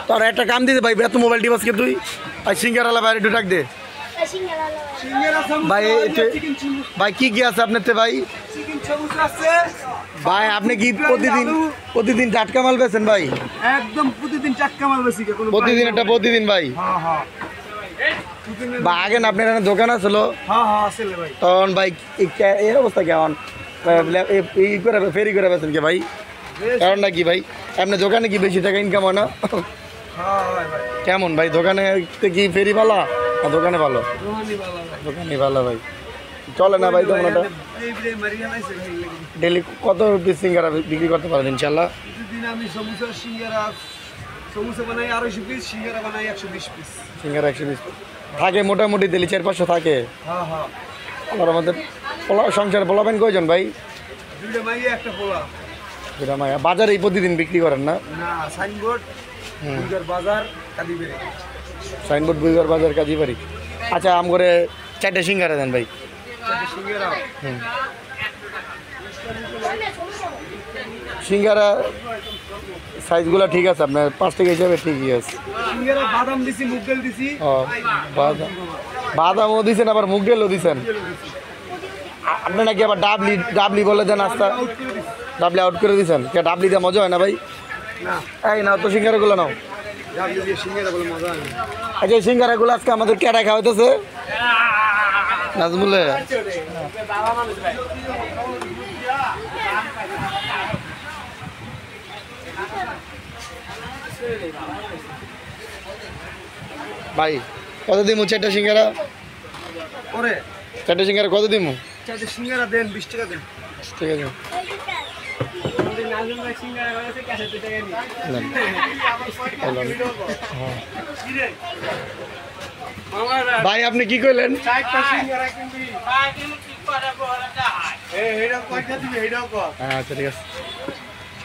তোর একটা কাম দিতে ভাই এত মোবাইল টিপাসকে তুই আর সিঙ্গারালা বাইরে একটু ডাক দে ভাই ভাই কি কি আছে আপনার ভাই ভাই আপনি কি প্রতিদিন টাটকা মাল বেছেন ভাই একদম প্রতিদিন টাটকা মাল বেশি প্রতিদিন এটা প্রতিদিন ভাই বা আগে না আপনার এখানে দোকান আছিল তখন ভাই এই অবস্থা কেমন ফেরি করে বেছেন কে ভাই কারণটা কি ভাই আপনার দোকানে কি বেশি টাকা ইনকাম হয় না কেমন ভাই দোকানে কি ফেরি ভালো না দোকানে ভালো দোকানে ভালো ভাই চলে না ভাই তোমার ডেলি কত পিস সিঙ্গারা বিক্রি করতে পারেন ইনশাল্লাহ আমি সমোসা বানাই 250 পিস সিঙ্গারা বানাই 120 পিস সিঙ্গারা 120 থাকে মোটামুটি দিলি 4-500 থাকে আমার মধ্যে পোলা সংসার পোলাবেন কয়জন ভাই দুইটা মাইয়া একটা পোলা দুইটা মাইয়া বাজারে প্রতিদিন বিক্রি করেন না না সাইনবোর্ড বুইগার বাজার কাদিবাড়ি সাইনবোর্ড বুইগার বাজার কাদিবাড়ি আচ্ছা আম করে 4টা সিঙ্গারা দেন ভাই 4টা সিঙ্গারা সিঙ্গারা সাইজগুলো ঠিক আছে আপনার 5 টাকা হিসাবে ঠিকই আছে সিঙ্গারা বাদাম দিছি মুগ ডাল দিছি বাদামও দিছেন আবার মুগ ডালও দিছেন আপনি নাকি আবার ডাবলি বলে দেন আস্তা ডাবলি আউট করে দিছেন কে ডাবলি দিয়ে মজা হয় না ভাই না এই নাও তো সিঙ্গারাগুলো নাও ডাবলি দিয়ে সিঙ্গারা বলে মজা হয় আচ্ছা এই সিঙ্গারাগুলো আজকে আমাদের কেডা খাওয়াইতেছে নাজমুলে ভাই কত দিমু 4টা সিঙ্গারা পরে 4টা সিঙ্গারা কত দিমু 4টা সিঙ্গারা দেন 20 টাকা দেন ঠিক আছে ভাই আপনি কি কইলেন আচ্ছা ঠিক আছে